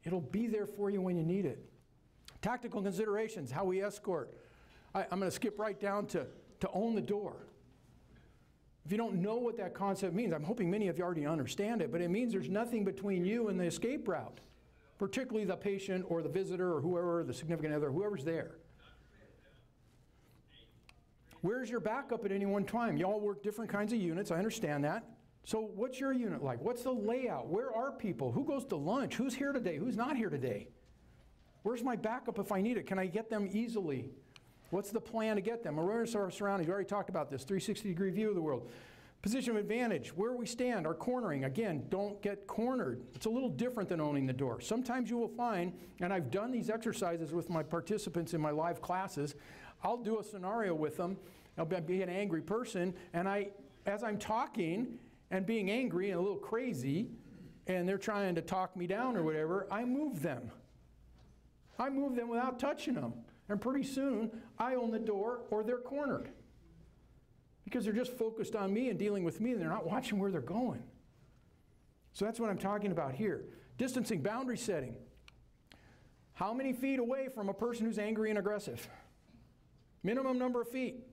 It'll be there for you when you need it. Tactical considerations, how we escort. I'm going to skip right down to own the door. If you don't know what that concept means, I'm hoping many of you already understand it, but it means there's nothing between you and the escape route, particularly the patient or the visitor or whoever, the significant other, whoever's there. Where's your backup at any one time? You all work different kinds of units, I understand that. So what's your unit like? What's the layout? Where are people? Who goes to lunch? Who's here today? Who's not here today? Where's my backup if I need it? Can I get them easily? What's the plan to get them? Awareness of our surroundings. We already talked about this. 360-degree view of the world. Position of advantage. Where we stand. Our cornering. Again, don't get cornered. It's a little different than owning the door. Sometimes you will find, and I've done these exercises with my participants in my live classes, I'll do a scenario with them. I'll be an angry person, and as I'm talking and being angry and a little crazy, and they're trying to talk me down or whatever, I move them. I move them without touching them. And pretty soon, I own the door or they're cornered. Because they're just focused on me and dealing with me, and they're not watching where they're going. So that's what I'm talking about here. Distancing, boundary setting. How many feet away from a person who's angry and aggressive? Minimum number of feet.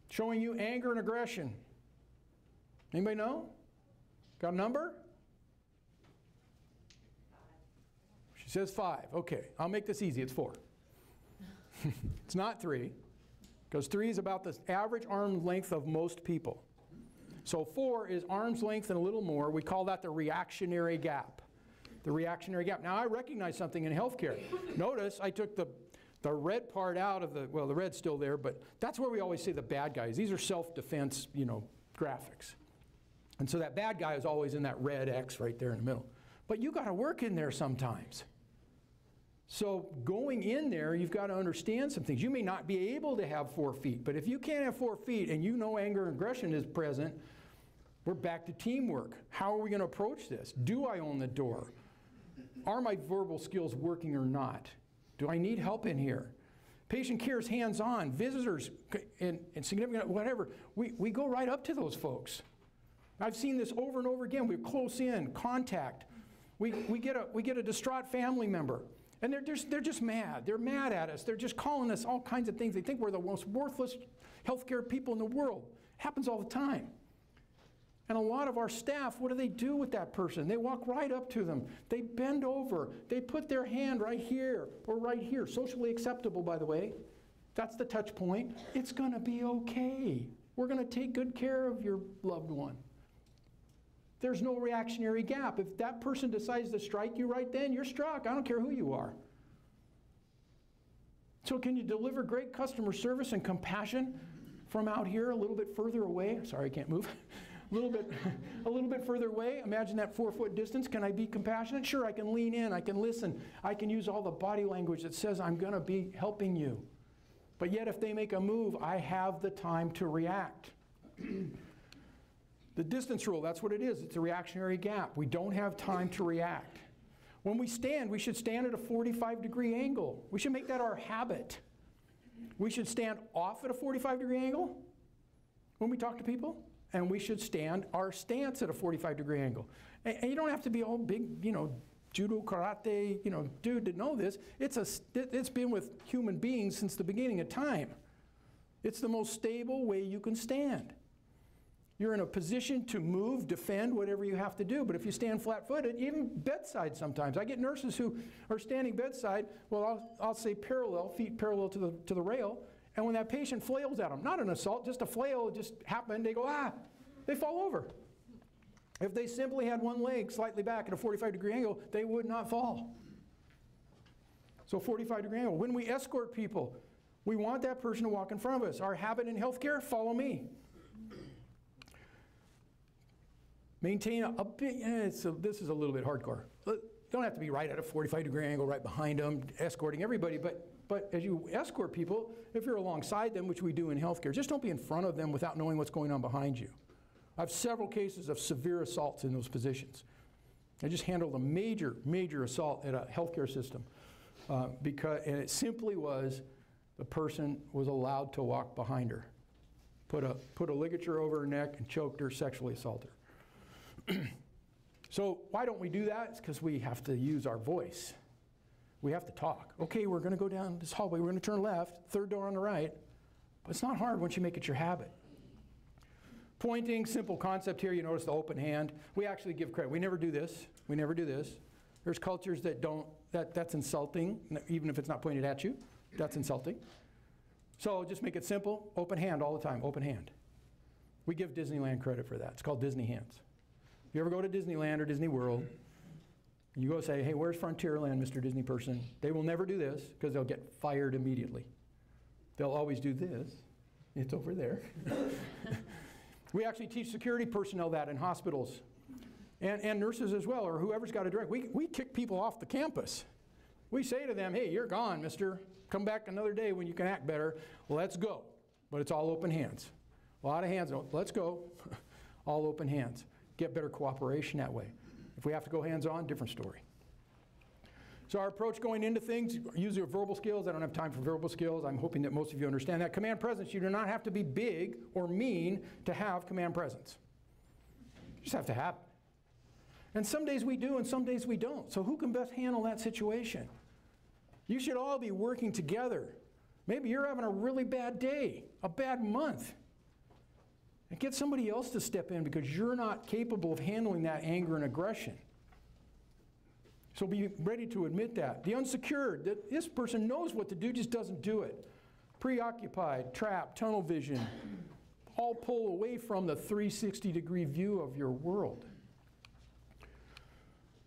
Showing you anger and aggression. Anybody know? Got a number? She says 5. Okay, I'll make this easy. It's 4. It's not 3, because 3 is about the average arm length of most people. So 4 is arm's length and a little more. We call that the reactionary gap. The reactionary gap. Now, I recognize something in healthcare. Notice I took the red part out of the, well, the red's still there, but that's where we always say the bad guys. These are self-defense, graphics. And so that bad guy is always in that red X right there in the middle. But you got to work in there sometimes. So going in there, you've got to understand some things. You may not be able to have 4 feet, but if you can't have 4 feet and you know anger and aggression is present, we're back to teamwork. How are we going to approach this? Do I own the door? Are my verbal skills working or not? Do I need help in here? Patient care is hands-on. Visitors and significant whatever, we go right up to those folks. I've seen this over and over again. We're close in, contact. We get a distraught family member. And they're just mad. They're mad at us. They're just calling us all kinds of things. They think we're the most worthless healthcare people in the world. It happens all the time. And a lot of our staff, what do they do with that person? They walk right up to them. They bend over. They put their hand right here or right here. Socially acceptable, by the way. That's the touch point. It's going to be okay. We're going to take good care of your loved one. There's no reactionary gap. If that person decides to strike you right then, you're struck. I don't care who you are. So can you deliver great customer service and compassion from out here a little bit further away? Sorry, I can't move. a little bit further away. Imagine that 4-foot distance. Can I be compassionate? Sure, I can lean in. I can listen. I can use all the body language that says I'm going to be helping you. But yet if they make a move, I have the time to react. The distance rule, that's what it is. It's a reactionary gap. We don't have time to react. When we stand, we should stand at a 45-degree angle. We should make that our habit. We should stand off at a 45-degree angle when we talk to people, and we should stand our stance at a 45-degree angle. And you don't have to be all big, judo, karate, dude to know this. It's been with human beings since the beginning of time. It's the most stable way you can stand. You're in a position to move, defend, whatever you have to do. But if you stand flat-footed, even bedside sometimes. I get nurses who are standing bedside, well, I'll say parallel, feet parallel to the rail, and when that patient flails at them, not an assault, just a flail, it just happened, they go, they fall over. If they simply had one leg slightly back at a 45-degree angle, they would not fall. So 45-degree angle. When we escort people, we want that person to walk in front of us. Our habit in healthcare, follow me. Maintain a bit, this is a little bit hardcore. Don't have to be right at a 45-degree angle right behind them, escorting everybody, but as you escort people, if you're alongside them, which we do in healthcare, just don't be in front of them without knowing what's going on behind you. I have several cases of severe assaults in those positions. I just handled a major, major assault at a healthcare system and it simply was the person was allowed to walk behind her. Put a ligature over her neck and choked her, sexually assaulted her. So why don't we do that? It's because we have to use our voice. We have to talk. Okay, we're going to go down this hallway. We're going to turn left, third door on the right. But it's not hard once you make it your habit. Pointing, simple concept here. You notice the open hand. We actually give credit. We never do this. We never do this. There's cultures that don't, that's insulting, even if it's not pointed at you. That's insulting. So just make it simple. Open hand all the time. Open hand. We give Disneyland credit for that. It's called Disney hands. If you ever go to Disneyland or Disney World, you go say, hey, where's Frontierland, Mr. Disney person? They will never do this because they'll get fired immediately. They'll always do this. It's over there. We actually teach security personnel that in hospitals and nurses as well, or whoever's got a direct. We kick people off the campus. We say to them, hey, you're gone, mister. Come back another day when you can act better. Let's go. But it's all open hands. A lot of hands. Let's go. All open hands. Get better cooperation that way. If we have to go hands-on, different story. So our approach going into things, use your verbal skills. I don't have time for verbal skills. I'm hoping that most of you understand that. Command presence, you do not have to be big or mean to have command presence. You just have to have it. And some days we do and some days we don't. So who can best handle that situation? You should all be working together. Maybe you're having a really bad day, a bad month. And get somebody else to step in because you're not capable of handling that anger and aggression. So be ready to admit that. The unsecured, that this person knows what to do, just doesn't do it. Preoccupied, trapped, tunnel vision, all pull away from the 360-degree view of your world.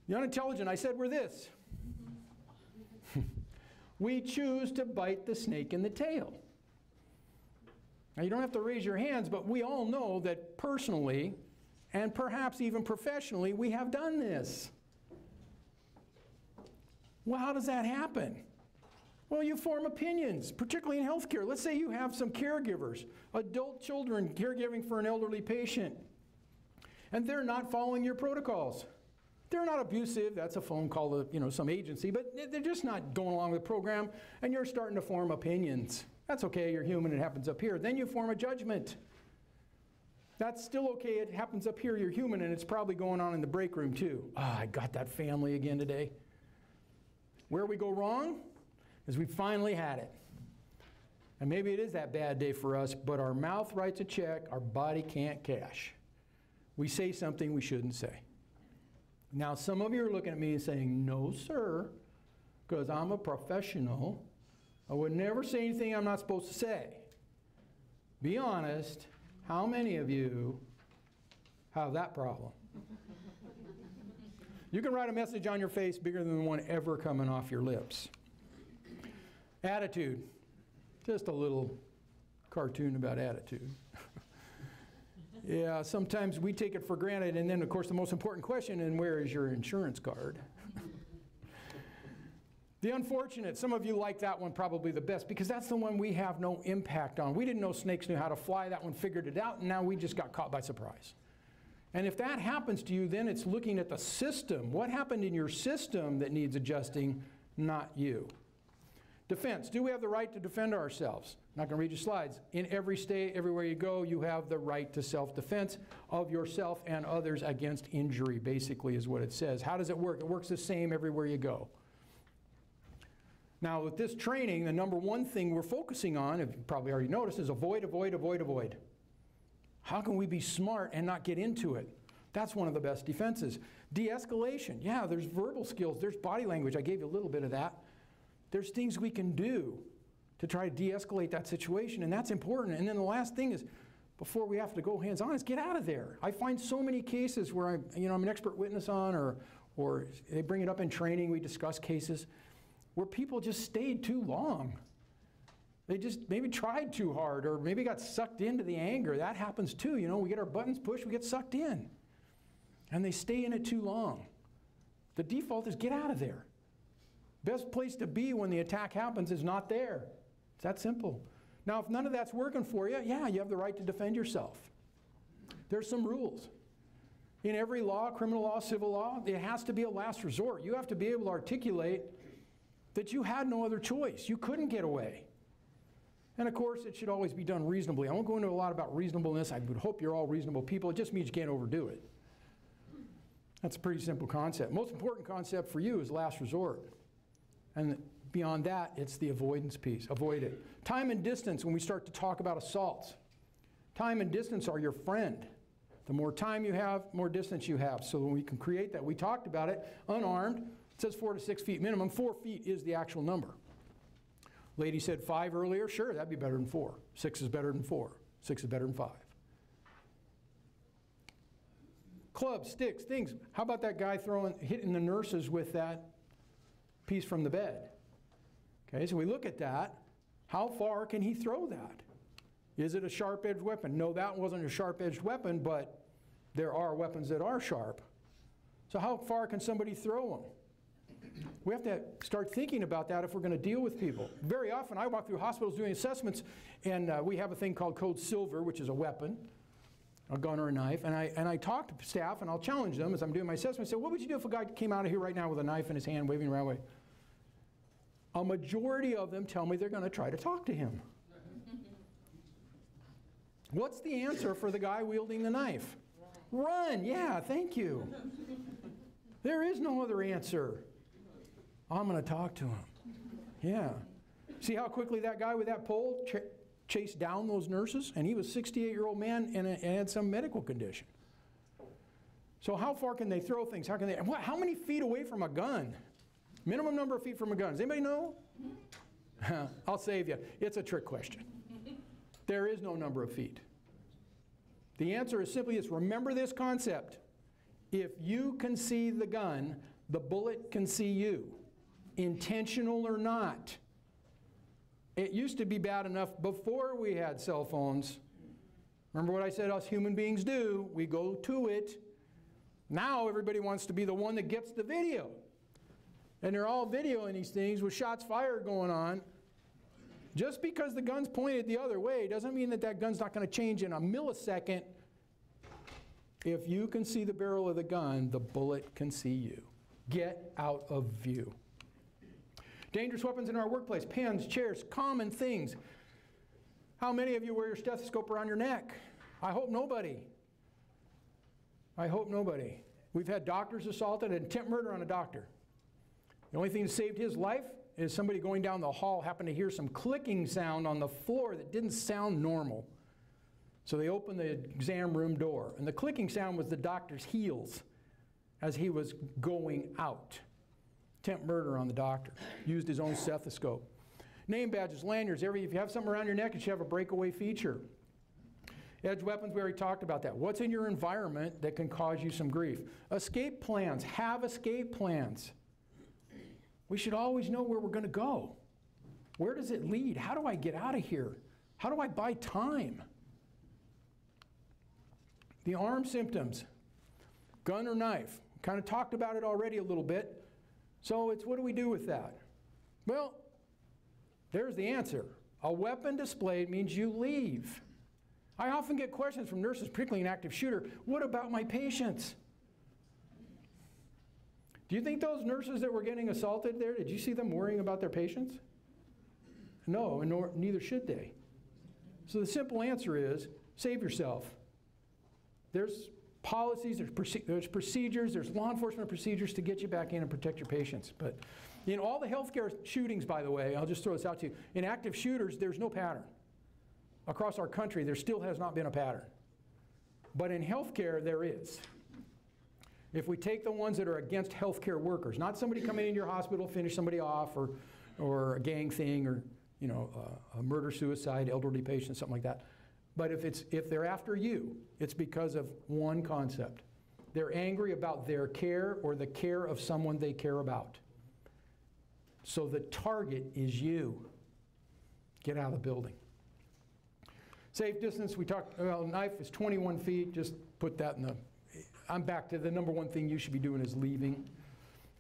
The unintelligent, I said we're this. We choose to bite the snake in the tail. Now, you don't have to raise your hands, but we all know that personally, and perhaps even professionally, we have done this. Well, how does that happen? Well, you form opinions, particularly in healthcare. Let's say you have some caregivers, adult children caregiving for an elderly patient, and they're not following your protocols. They're not abusive. That's a phone call to some agency, but they're just not going along with the program, and you're starting to form opinions. That's okay, you're human, it happens up here. Then you form a judgment. That's still okay, it happens up here, you're human, and it's probably going on in the break room too. I got that family again today. Where we go wrong is we finally had it. And maybe it is that bad day for us, but our mouth writes a check, our body can't cash. We say something we shouldn't say. Now, some of you are looking at me and saying, no, sir, because I'm a professional. I would never say anything I'm not supposed to say. Be honest, how many of you have that problem? You can write a message on your face bigger than the one ever coming off your lips. Attitude. Just a little cartoon about attitude. Yeah, sometimes we take it for granted, and then, of course, the most important question, and where is your insurance card? The unfortunate, some of you like that one probably the best, because that's the one we have no impact on. We didn't know snakes knew how to fly. That one figured it out, and now we just got caught by surprise. And if that happens to you, then it's looking at the system. What happened in your system that needs adjusting, not you. Defense. Do we have the right to defend ourselves? I'm not going to read your slides. In every state, everywhere you go, you have the right to self-defense of yourself and others against injury, basically is what it says. How does it work? It works the same everywhere you go. Now, with this training, the number one thing we're focusing on, if you probably already noticed, is avoid, avoid, avoid, avoid. How can we be smart and not get into it? That's one of the best defenses. De-escalation. Yeah, there's verbal skills. There's body language. I gave you a little bit of that. There's things we can do to try to de-escalate that situation, and that's important. And then the last thing is, before we have to go hands-on, is get out of there. I find so many cases where I'm an expert witness on, or they bring it up in training, we discuss cases, where people just stayed too long. They just maybe tried too hard, or maybe got sucked into the anger. That happens too, we get our buttons pushed, we get sucked in. And they stay in it too long. The default is get out of there. Best place to be when the attack happens is not there. It's that simple. Now, if none of that's working for you, yeah, you have the right to defend yourself. There's some rules. In every law, criminal law, civil law, it has to be a last resort. You have to be able to articulate that you had no other choice. You couldn't get away. And of course, it should always be done reasonably. I won't go into a lot about reasonableness. I would hope you're all reasonable people. It just means you can't overdo it. That's a pretty simple concept. Most important concept for you is last resort. And beyond that, it's the avoidance piece. Avoid it. Time and distance, when we start to talk about assaults, time and distance are your friend. The more time you have, more distance you have. So when we can create that, we talked about it, unarmed, it says 4 to 6 feet minimum. 4 feet is the actual number. Lady said 5 earlier. Sure, that'd be better than 4. 6 is better than 4. 6 is better than 5. Clubs, sticks, things. How about that guy hitting the nurses with that piece from the bed? Okay, so we look at that. How far can he throw that? Is it a sharp-edged weapon? No, that wasn't a sharp-edged weapon, but there are weapons that are sharp. So how far can somebody throw them? We have to start thinking about that if we're going to deal with people. Very often I walk through hospitals doing assessments, and we have a thing called Code Silver, which is a weapon, a gun or a knife, and I talk to staff, and I'll challenge them as I'm doing my assessment. I say, what would you do if a guy came out of here right now with a knife in his hand, waving around? A majority of them tell me they're going to try to talk to him. What's the answer for the guy wielding the knife? Run. Yeah, thank you. There is no other answer. I'm going to talk to him. Yeah. See how quickly that guy with that pole chased down those nurses? And he was a 68-year-old man and had some medical condition. So how far can they throw things? How can they? How many feet away from a gun? Minimum number of feet from a gun. Does anybody know? I'll save you. It's a trick question. There is no number of feet. The answer is simply this. Remember this concept. If you can see the gun, the bullet can see you, intentional or not. It used to be bad enough before we had cell phones. Remember what I said us human beings do? We go to it. Now everybody wants to be the one that gets the video. And they're all videoing these things with shots fired going on. Just because the gun's pointed the other way doesn't mean that that gun's not going to change in a millisecond. If you can see the barrel of the gun, the bullet can see you. Get out of view. Dangerous weapons in our workplace, pens, chairs, common things. How many of you wear your stethoscope around your neck? I hope nobody. I hope nobody. We've had doctors assaulted and attempt murder on a doctor. The only thing that saved his life is somebody going down the hall happened to hear some clicking sound on the floor that didn't sound normal. So they opened the exam room door, and the clicking sound was the doctor's heels as he was going out. Attempt murder on the doctor. Used his own stethoscope. Name badges, lanyards, if you have something around your neck, it should have a breakaway feature. Edge weapons, we already talked about that. What's in your environment that can cause you some grief? Escape plans. Have escape plans. We should always know where we're going to go. Where does it lead? How do I get out of here? How do I buy time? The arm symptoms, gun or knife. Kind of talked about it already a little bit. So it's what do we do with that? Well, there's the answer. A weapon displayed means you leave. I often get questions from nurses, particularly an active shooter. What about my patients? Do you think those nurses that were getting assaulted there, did you see them worrying about their patients? No, and neither should they. So the simple answer is, save yourself. There's policies, there's procedures, there's law enforcement procedures to get you back in and protect your patients. But in all the healthcare shootings, by the way, I'll just throw this out to you, in active shooters, there's no pattern. Across our country, there still has not been a pattern. But in healthcare, there is. If we take the ones that are against healthcare workers, not somebody coming in your hospital, finish somebody off, or a gang thing, or a murder, suicide, elderly patient, something like that. But if they're after you, it's because of one concept. They're angry about their care or the care of someone they care about. So the target is you. Get out of the building. Safe distance, we talked, well, knife is 21 feet, just put that in the, I'm back to the number one thing you should be doing is leaving.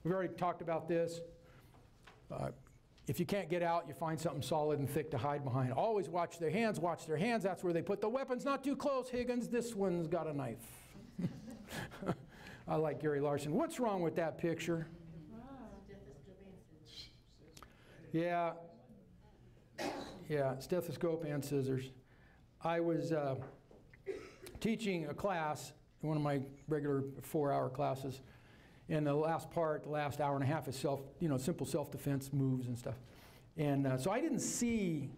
We've already talked about this. If you can't get out, you find something solid and thick to hide behind. Always watch their hands, that's where they put the weapons. Not too close, Higgins, this one's got a knife. I like Gary Larson. What's wrong with that picture? Yeah, stethoscope and scissors. I was teaching a class one of my regular 4-hour classes. And the last part, the last hour and a half is simple self-defense moves and stuff. And so I didn't see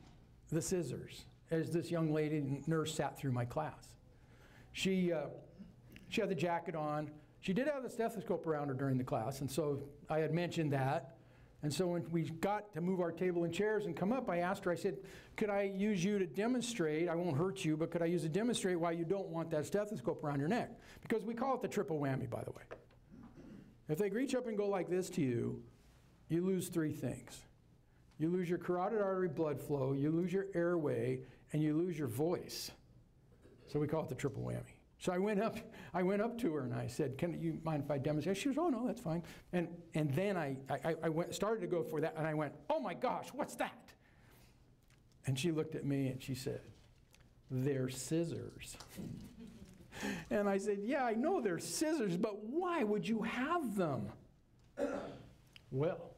the scissors as this young lady nurse sat through my class. She had the jacket on. She did have the stethoscope around her during the class, and so I had mentioned that. And so when we got to move our table and chairs and come up, I asked her, I said, could I use you to demonstrate, I won't hurt you, but could I use to demonstrate why you don't want that stethoscope around your neck? Because we call it the triple whammy, by the way. If they reach up and go like this to you, you lose 3 things. You lose your carotid artery blood flow, you lose your airway, and you lose your voice. So we call it the triple whammy. So I went up to her and I said, can you mind if I demonstrate? She goes, oh no, that's fine. And then I started to go for that, and I went, oh my gosh, what's that? And she looked at me and she said, they're scissors. And I said, yeah, I know they're scissors, but why would you have them? Well,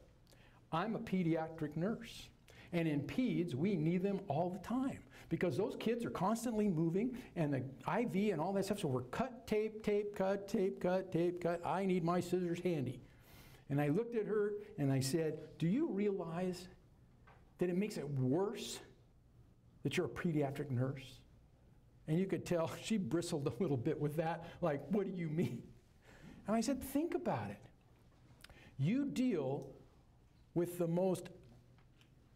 I'm a pediatric nurse, and in peds, we need them all the time because those kids are constantly moving, and the IV and all that stuff, so we're cut, tape, cut, tape, cut, tape, cut. I need my scissors handy. And I looked at her and I said, do you realize that it makes it worse that you're a pediatric nurse? And you could tell she bristled a little bit with that, like, what do you mean? And I said, think about it. You deal with the most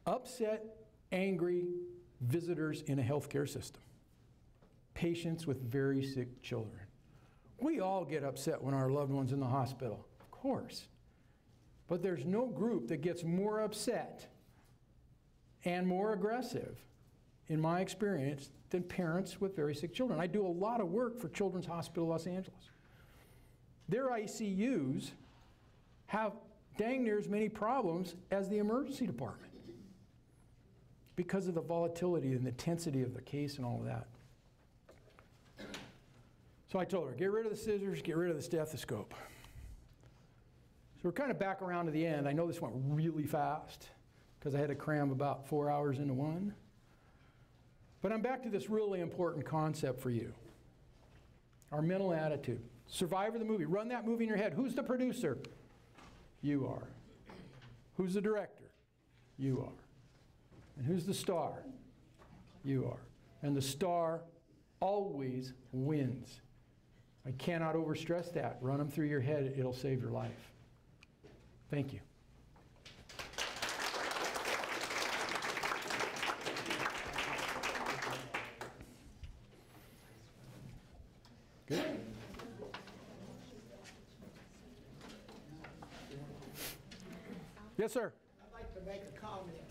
upset, angry visitors in a healthcare system. Patients with very sick children. We all get upset when our loved one's in the hospital, of course. But there's no group that gets more upset and more aggressive, in my experience, than parents with very sick children. I do a lot of work for Children's Hospital Los Angeles. Their ICUs have dang near as many problems as the emergency department because of the volatility and the intensity of the case and all of that. So I told her, get rid of the scissors, get rid of the stethoscope. So we're kind of back around to the end. I know this went really fast because I had to cram about 4 hours into one. But I'm back to this really important concept for you. Our mental attitude. Survivor the movie. Run that movie in your head. Who's the producer? You are. Who's the director? You are. And who's the star? You are. And the star always wins. I cannot overstress that. Run them through your head. It'll save your life. Thank you. Good. Yes, sir. I'd like to make a comment.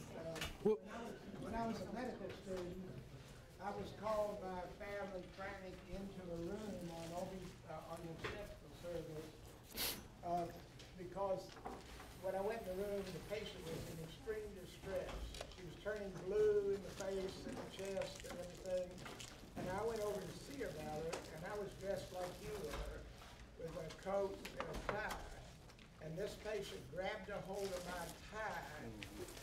When I was a medical student, I was called by a family frantic into the room on the obstetrical service because when I went in the room, the patient was in extreme distress. She was turning blue in the face and the chest and everything. And I went over to see her about it, and I was dressed like you were, with a coat and a tie. And this patient grabbed a hold of my tie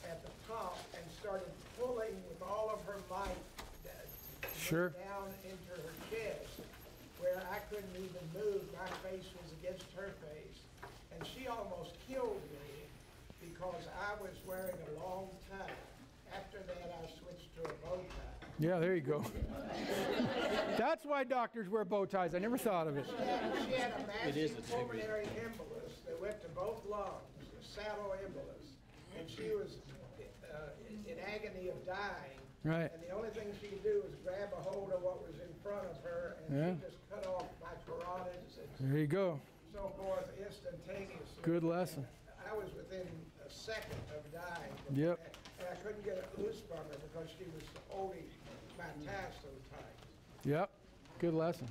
at the top and started pulling with all of her might down into her chest, where I couldn't even move. My face was against her face. And she almost killed me because I was wearing a long tie. After that, I switched to a bow tie. Yeah, there you go. That's why doctors wear bow ties. I never thought of it. She had a massive pulmonary embolus that went to both lungs, a saddle embolus, and she was in agony of dying. Right. And the only thing she could do was grab a hold of what was in front of her, and she just cut off my carotids and There you go. so forth instantaneously. Good lesson. I was within a second of dying. Yep. And I couldn't get it loose from her because she was holding my tie so tight. Yep. Good lesson.